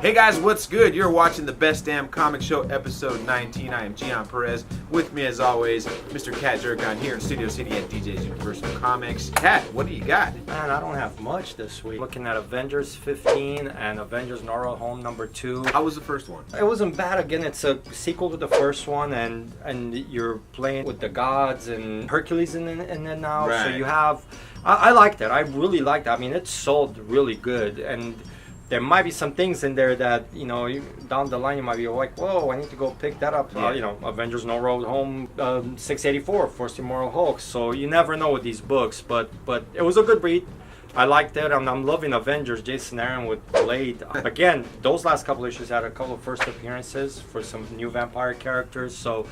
Hey guys, what's good? You're watching the Best Damn Comic Show, episode 19. I am Gian Perez. With me, as always, Mr. Cat Zircon here in Studio City at DJ's Universal Comics. Cat, what do you got? Man, I don't have much this week. Looking at Avengers 15 and Avengers No Road Home number 2. How was the first one? It wasn't bad. Again, it's a sequel to the first one, and you're playing with the gods and Hercules in it now. Right. So you have... I liked it. I really liked it. I mean, it sold really good, and there might be some things in there that, you know, down the line you might be like, whoa, I need to go pick that up. Yeah. Avengers No Road Home 684, First Immortal Hulk. So you never know with these books, but it was a good read. I liked it, and I'm loving Avengers, Jason Aaron with Blade. Again, those last couple issues had a couple of first appearances for some new vampire characters. So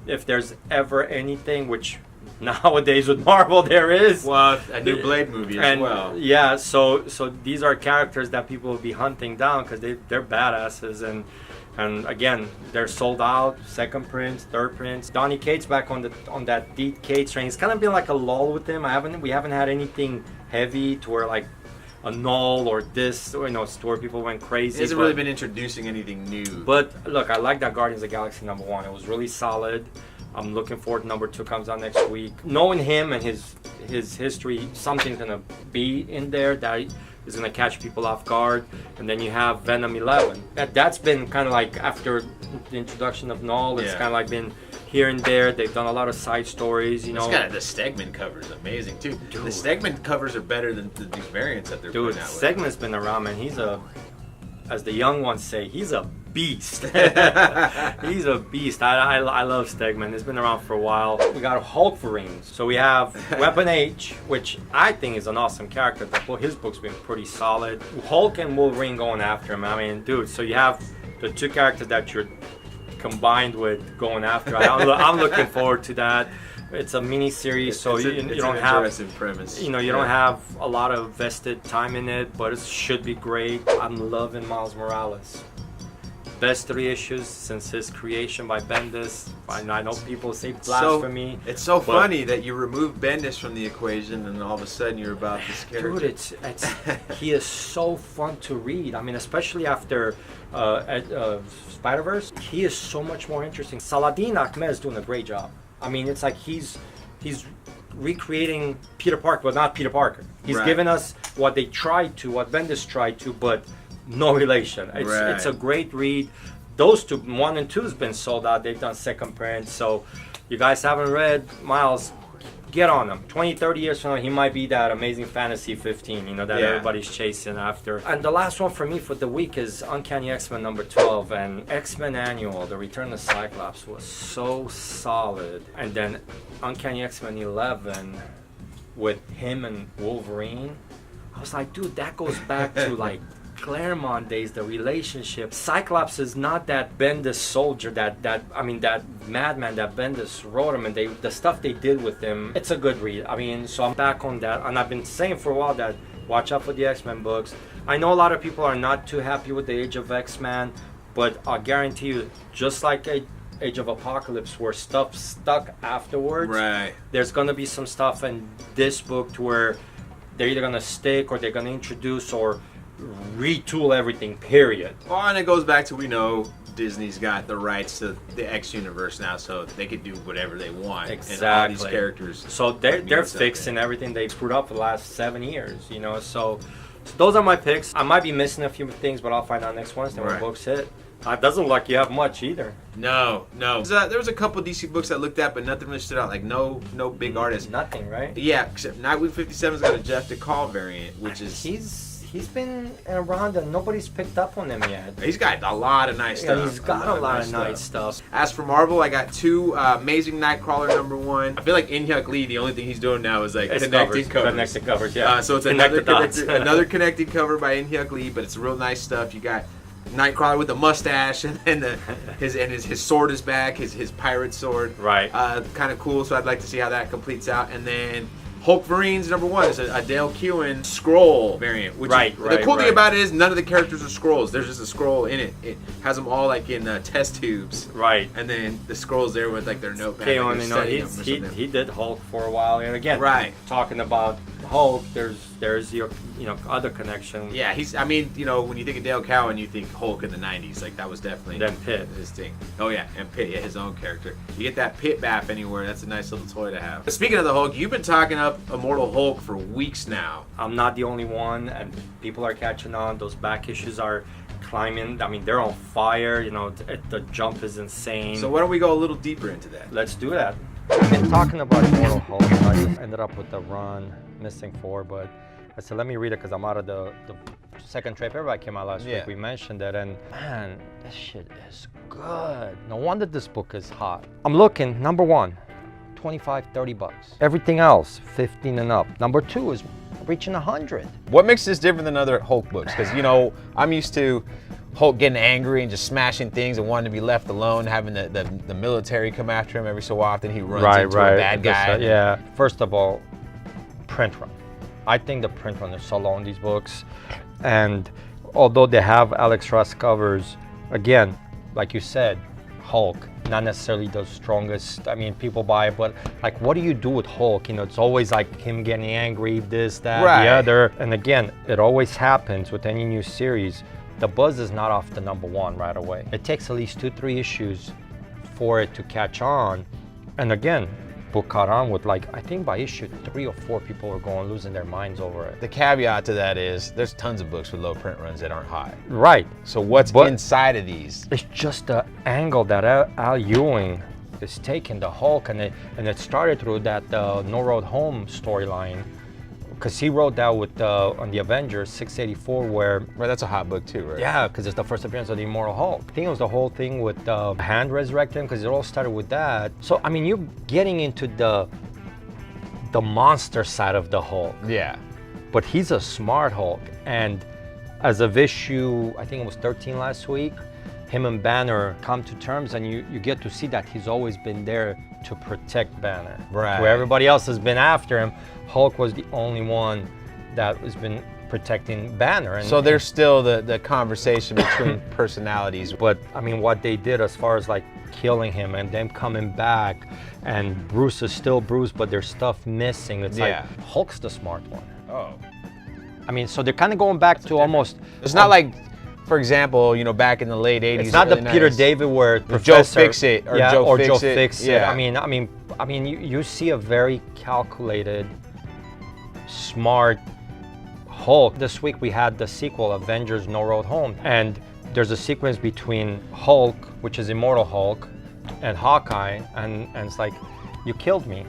if there's ever anything, which nowadays with Marvel there is, Well, a new Blade movie as well. Yeah, so these are characters that people will be hunting down because they're badasses, and again, they're sold out. Second prints, third prints. Donny Cates back on that Deep Cates train. It's kind of been like a lull with him. We haven't had anything heavy to where like a Null or this, or, to where people went crazy. He hasn't really been introducing anything new. But look, I like that Guardians of the Galaxy #1. It was really solid. I'm looking forward to #2 comes out next week. Knowing him and his history, something's gonna be in there that is gonna catch people off guard. And then you have Venom 11. That's been kind of like after the introduction of Null. It's kind of like been here and there. They've done a lot of side stories. The Stegman cover is amazing too. Dude. The Stegman covers are better than these variants that they're putting out with. Stegman's been around, man. He's as the young ones say, he's a beast. He's a beast. I love Stegman. He's been around for a while. We got Hulkverine. So we have Weapon H, which I think is an awesome character. His book's been pretty solid. Hulk and Wolverine going after him. I mean, dude, so you have the two characters that you're combined with going after. I'm looking forward to that. It's a mini series, so you don't have premise. You don't have a lot of vested time in it, but it should be great. I'm loving Miles Morales. Best 3 issues since his creation by Bendis. I know people say blasphemy. It's so funny that you remove Bendis from the equation, and all of a sudden you're about this character. Dude, he is so fun to read. I mean, especially after Spider-Verse, he is so much more interesting. Saladin Ahmed is doing a great job. I mean, it's like he's recreating Peter Parker, but not Peter Parker. He's given us what Bendis tried to, but no relation. It's a great read. Those two, 1 and 2, has been sold out. They've done second prints. So you guys haven't read Miles, get on him. 20, 30 years from now, he might be that Amazing Fantasy 15, that everybody's chasing after. And the last one for me for the week is Uncanny X-Men #12. And X-Men Annual, The Return of Cyclops, was so solid. And then Uncanny X-Men 11 with him and Wolverine. I was like, dude, that goes back to like Claremont days, the relationship. Cyclops is not that Bendis soldier, that madman that Bendis wrote him, and the stuff they did with him. It's a good read. I mean, so I'm back on that, and I've been saying for a while that watch out for the X-Men books. I know a lot of people are not too happy with the Age of X-Men, but I guarantee you, just like Age of Apocalypse, where stuff stuck afterwards, there's gonna be some stuff in this book to where they're either gonna stick or they're gonna introduce or retool everything, period. Well, and it goes back to, we know Disney's got the rights to the X universe now, so they could do whatever they want. Exactly. And all these characters. So they're fixing everything they screwed up for the last 7 years, So those are my picks. I might be missing a few things, but I'll find out next Wednesday when books hit. It doesn't look like you have much either. No. There was a couple DC books I looked at, but nothing really stood out. Like no big artist. Nothing, right? Yeah, except Nightwing 57's got a Jeff DeCall variant, which is... He's been around and nobody's picked up on him yet. He's got a lot of nice stuff. He's got a lot of nice stuff. As for Marvel, I got 2 Amazing Nightcrawler #1. I feel like In-Hyuk Lee, the only thing he's doing now is like connecting covers. Connected covers, yeah. So it's another connected cover by In-Hyuk Lee, but it's real nice stuff. You got Nightcrawler with a mustache, and then his sword is back, his pirate sword. Right. Kind of cool. So I'd like to see how that completes out, and then Hulkverine's #1 is a Dale Keown scroll variant. Which the cool thing about it is none of the characters are scrolls. There's just a scroll in it. It has them all like in test tubes. Right. And then the scroll's there with like their notepad. Keown, he did Hulk for a while, and again, talking about Hulk, there's your other connection. Yeah, I mean, when you think of Dale Cowan, you think Hulk in the 90s. Like, that was definitely Then Pitt. his thing. Oh, yeah, and Pitt, his own character. You get that Pitt bath anywhere, that's a nice little toy to have. But speaking of the Hulk, you've been talking up Immortal Hulk for weeks now. I'm not the only one, and people are catching on. Those back issues are climbing. I mean, they're on fire. The jump is insane. So why don't we go a little deeper into that? Let's do that. I've been talking about Immortal Hulk. I just ended up with the run, missing 4, but I said, let me read it because I'm out of the second trade paperback came out last week. We mentioned it, and man, this shit is good. No wonder this book is hot. I'm looking, number 1, $25-$30. Everything else, 15 and up. Number 2 is reaching 100. What makes this different than other Hulk books? Because, I'm used to Hulk getting angry and just smashing things and wanting to be left alone, having the military come after him every so often. He runs into a bad guy. First of all, print run. I think the print run is so low in these books. And although they have Alex Ross covers, again, like you said, Hulk, not necessarily the strongest. I mean, people buy it, but like, what do you do with Hulk? It's always like him getting angry, this, that, the other. And again, it always happens with any new series. The buzz is not off the number 1 right away. It takes at least 2-3 issues for it to catch on. And again, book caught on with, like, I think by issue 3 or 4, people were losing their minds over it. The caveat to that is there's tons of books with low print runs that aren't high. Right. So what's inside of these? It's just the angle that Al Ewing is taking the Hulk, and it started through that No Road Home storyline, because he wrote that with on the Avengers 684, where that's a hot book too, right? Yeah, because it's the first appearance of the Immortal Hulk. I think it was the whole thing with Hand resurrecting, because it all started with that. So I mean, you're getting into the monster side of the Hulk. Yeah. But he's a smart Hulk, and as of issue, I think it was 13 last week, him and Banner come to terms, and you get to see that he's always been there to protect Banner. Right. Where everybody else has been after him, Hulk was the only one that has been protecting Banner. And so there's still the conversation between personalities. But I mean, what they did as far as like killing him and them coming back, and Bruce is still Bruce, but there's stuff missing. It's like Hulk's the smart one. Oh. I mean, so they're kind of going back to almost. It's not like, for example, back in the late 80s. It's not the Peter 90s. David where Joe Fixit or Joe Fix It. Yeah. I mean, you see a very calculated, smart Hulk. This week we had the sequel, Avengers: No Road Home, and there's a sequence between Hulk, which is Immortal Hulk, and Hawkeye, and it's like, you killed me.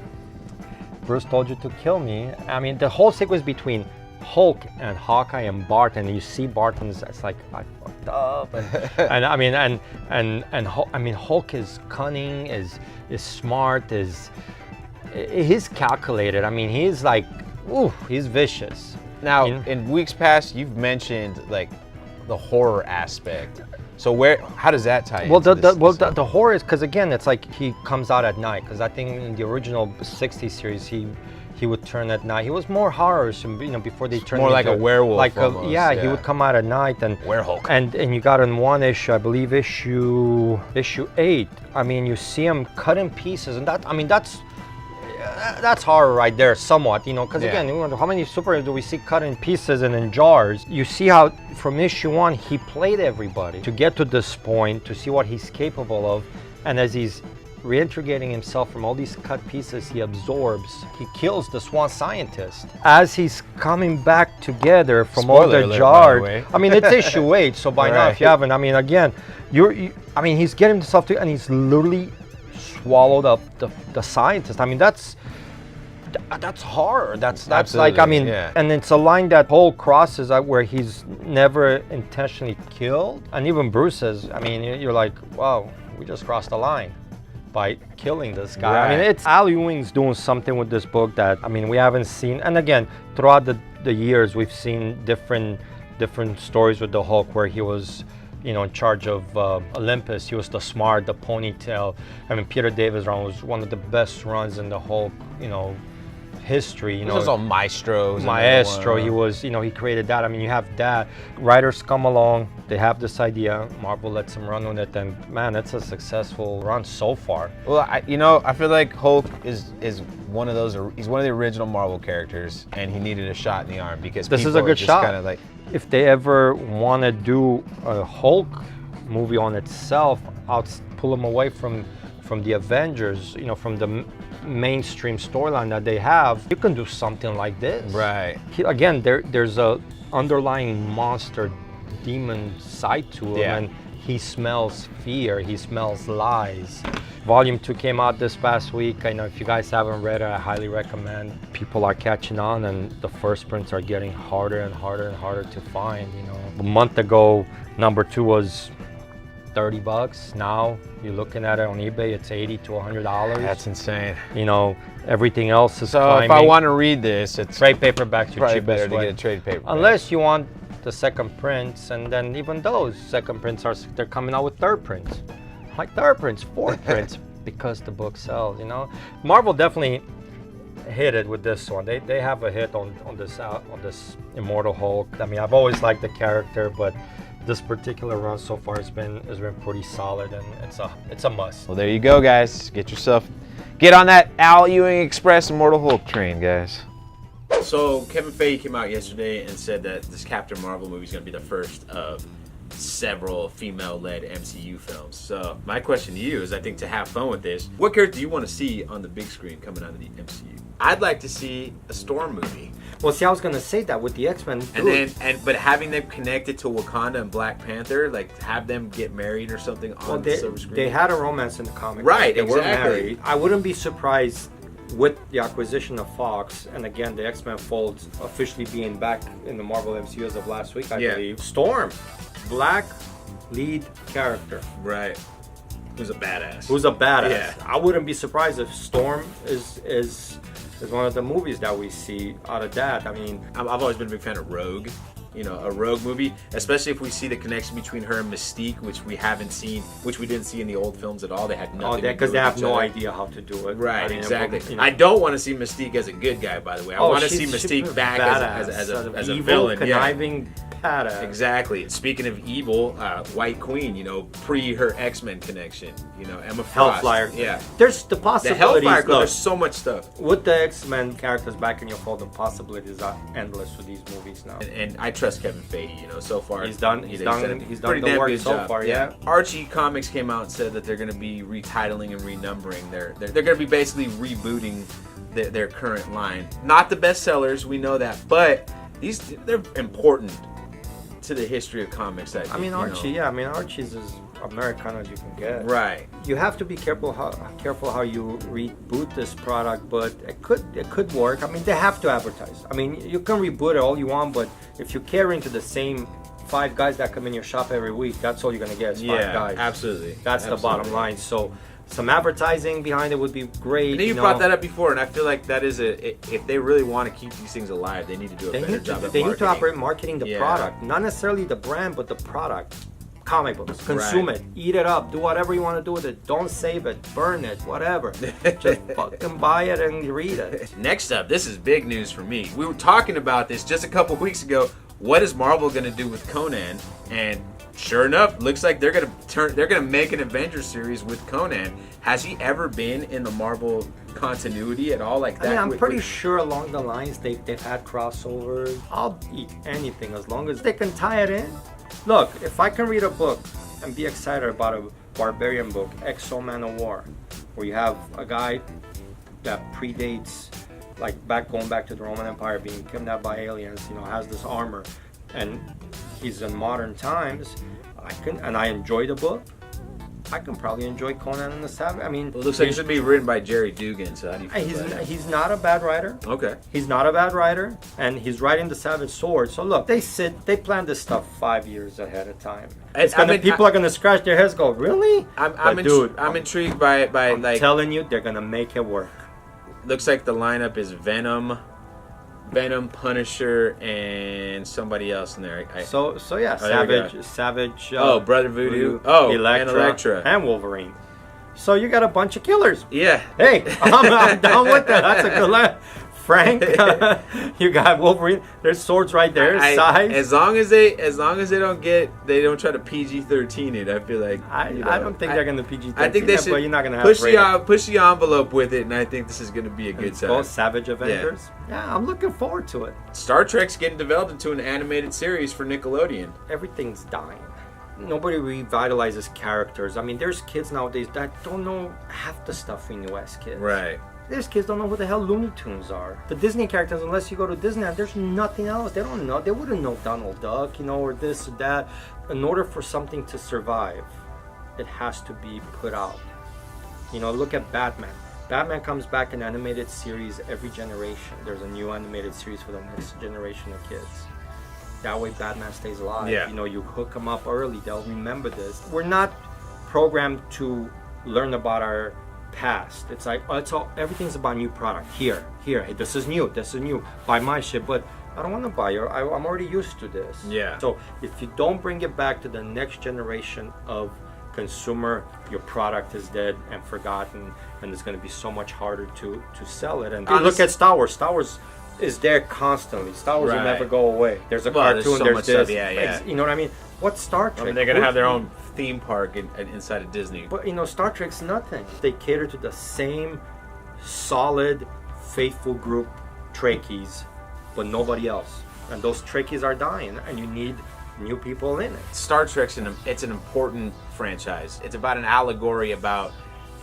Bruce told you to kill me. I mean, the whole sequence between Hulk and Hawkeye and Bart, and you see Bart, and it's like, I fucked up, and I mean, Hulk is cunning, is smart, he's calculated. I mean, he's like, ooh, he's vicious. Now, in weeks past, you've mentioned like the horror aspect. So how does that tie into this? The horror is because, again, it's like he comes out at night. Because I think in the original 60s series, he would turn at night. He was more horror, before they turned more like a werewolf. Like he would come out at night and Werehulk. And you got in one issue, I believe issue 8. I mean, you see him cut in pieces, and that's horror right there, somewhat, because again, how many superheroes do we see cut in pieces and in jars? You see how from issue 1 he played everybody to get to this point, to see what he's capable of, and as he's reintegrating himself from all these cut pieces, he absorbs, he kills the Swan scientist. As he's coming back together from all the jars, I mean, it's issue 8, so by now, if you haven't, I mean, again, he's getting himself to, and he's literally swallowed up the scientist. I mean, that's horror. That's like, I mean, and it's a line that Hulk crosses out where he's never intentionally killed. And even Bruce says, I mean, you're like, wow, we just crossed the line by killing this guy. Right. I mean, it's Al Ewing's doing something with this book that, I mean, we haven't seen. And again, throughout the years, we've seen different stories with the Hulk where he was, in charge of Olympus. He was the smart, the ponytail. I mean, Peter David's run was one of the best runs in the Hulk, history. You know, Those all Maestros. Maestro. He was, he created that. I mean, you have that. Writers come along, they have this idea. Marvel lets them run on it, and man, it's a successful run so far. Well, I feel like Hulk is one of those. He's one of the original Marvel characters, and he needed a shot in the arm because this is a good shot. Kind of like, if they ever want to do a Hulk movie on itself, I'll pull them away from the Avengers, from the mainstream storyline that they have. You can do something like this. Right. Again, there's a underlying monster demon side to him, and he smells fear, he smells lies. Volume 2 came out this past week. I know if you guys haven't read it, I highly recommend. People are catching on, and the first prints are getting harder and harder and harder to find. A month ago, number 2 was $30. Now you're looking at it on eBay, it's $80 to $100. That's insane. Everything else is so climbing. If I want to read this, it's trade paperbacks. probably better to get a trade paperback. Unless you want the second prints, and then even those second prints they're coming out with third prints, like third prints, fourth prints, because the book sells. Marvel definitely hit it with this one. They have a hit on this Immortal Hulk. I mean, I've always liked the character, but this particular run so far has been pretty solid, and it's a must. Well, there you go, guys. Get on that Al Ewing Express Immortal Hulk train, guys. So Kevin Feige came out yesterday and said that this Captain Marvel movie is going to be the first of several female-led MCU films. So my question to you is, I think, to have fun with this, what character do you want to see on the big screen coming out of the MCU? I'd like to see a Storm movie. Well, see, I was gonna say that with the X-Men, but having them connected to Wakanda and Black Panther, like have them get married or something on the silver screen. They had a romance in the comics. Right, they exactly. were married. I wouldn't be surprised with the acquisition of Fox, and again, the X-Men fold officially being back in the Marvel MCU as of last week, I believe. Storm, Black lead character. Right. Who's a badass. Yeah. I wouldn't be surprised if Storm is one of the movies that we see out of that. I mean, I've always been a big fan of Rogue. A Rogue movie, especially if we see the connection between her and Mystique, which we haven't seen, which we didn't see in the old films at all. They had nothing. Because they have no idea how to do it. Right, exactly. I don't want to see Mystique as a good guy, by the way. I want to see Mystique back as a evil, villain. Conniving badass. Exactly. Speaking of evil, White Queen, pre her X-Men connection, Emma Frost. Hellfire. Yeah. There's the possibilities. The Hellfire, there's so much stuff. With the X-Men characters back in your fold, the possibilities are endless with these movies now. And I trust Kevin Feige, so far. He's done the work so far, yeah. Archie Comics came out and said that they're going to be retitling and renumbering. They're going to be basically rebooting their current line. Not the bestsellers, we know that, but they're important to the history of comics. Archie's as Americana as you can get. Right. You have to be careful how you reboot this product, but it could work. I mean, they have to advertise. I mean, you can reboot it all you want, but if you carry into the same 5 guys that come in your shop every week, that's all you're gonna get is 5 guys. Absolutely. That's the bottom line. So some advertising behind it would be great. And you brought that up before, and I feel like that is if they really want to keep these things alive, they need to do a better job of marketing. They need to operate marketing the product, not necessarily the brand, but the product. Comic books, consume it, eat it up, do whatever you want to do with it. Don't save it, burn it, whatever. Just fucking buy it and read it. Next up, this is big news for me. We were talking about this just a couple weeks ago. What is Marvel going to do with Conan? And sure enough, looks like they're gonna make an Avengers series with Conan. Has he ever been in the Marvel continuity at all like that? I'm pretty sure along the lines they've had crossovers. I'll eat anything as long as they can tie it in. Look, if I can read a book and be excited about a barbarian book, Exo-Man of War, where you have a guy that predates, like going back to the Roman Empire, being kidnapped by aliens, has this armor, and he's in modern times, I enjoy the book. I can probably enjoy Conan and the Savage. I mean, it looks like it should be written by Jerry Dugan. So how do you feel about that? He's not a bad writer. Okay. He's not a bad writer, and he's writing the Savage Sword. So look, they plan this stuff 5 years ahead of time. People are gonna scratch their heads, go, really? I'm intrigued by it. I'm telling you, they're gonna make it work. Looks like the lineup is Venom, Punisher, and somebody else in there. Savage. Brother Voodoo. Elektra, and Wolverine. So you got a bunch of killers. Yeah. Hey, I'm down with that. That's a good line. Frank. You got Wolverine. There's swords right there. Size. As long as they don't try to PG-13 it. I feel like I don't think they're gonna PG-13. I think they should. But you're not gonna push the envelope with it, and I think this is gonna be a good time. Both Savage Avengers. Yeah, I'm looking forward to it. Star Trek's getting developed into an animated series for Nickelodeon. Everything's dying. Nobody revitalizes characters. I mean, there's kids nowadays that don't know half the stuff we knew as kids. Right. There's kids don't know who the hell Looney Tunes are. The Disney characters, unless you go to Disneyland, there's nothing else. They don't know. They wouldn't know Donald Duck, or this or that. In order for something to survive, it has to be put out. Look at Batman. Batman comes back in animated series every generation. There's a new animated series for the next generation of kids. That way Batman stays alive. Yeah. You hook them up early, they'll remember this. We're not programmed to learn about our past. It's like, everything's about new product. Here, hey, this is new, buy my shit, but I don't want to buy your, I'm already used to this. Yeah. So if you don't bring it back to the next generation of consumer, your product is dead and forgotten, and it's going to be so much harder to sell it. And look at Star Wars. Star Wars is there constantly. Star Wars will never go away. There's a cartoon, there's this. Yeah. You know what I mean? What's Star Trek? They're going to have their own theme park inside of Disney. But, Star Trek's nothing. They cater to the same solid, faithful group, Trekkies, but nobody else. And those Trekkies are dying, and you need new people in it. Star Trek's it's an important franchise. It's about an allegory about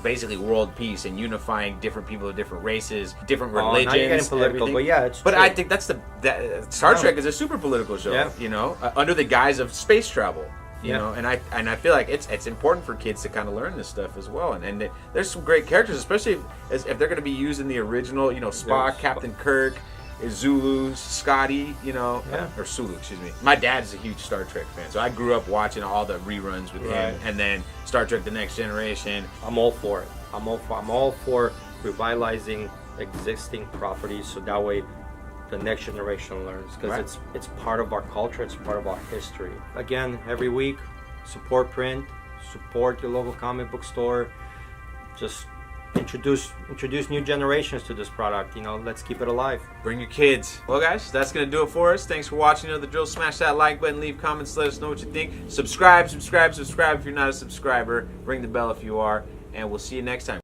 basically world peace and unifying different people of different races, different religions. Now you're getting political, everything. But yeah, it's true. I think Star Trek is a super political show. Yeah. Under the guise of space travel. You know, and I feel like it's important for kids to kind of learn this stuff as well. And there's some great characters, especially if they're going to be using the original. Spock, Captain Kirk, Zulu, Scotty, or Sulu, excuse me. My dad is a huge Star Trek fan, so I grew up watching all the reruns with him, and then Star Trek: The Next Generation. I'm all for it. I'm all for revitalizing existing properties, so that way the next generation learns, because it's part of our culture, it's part of our history. Again, every week, support print, support your local comic book store. Just introduce new generations to this product. Let's keep it alive. Bring your kids. Well, guys, that's gonna do it for us. Thanks for watching. The drill. Smash that like button, leave comments, let us know what you think. Subscribe if you're not a subscriber. Ring the bell if you are, and we'll see you next time.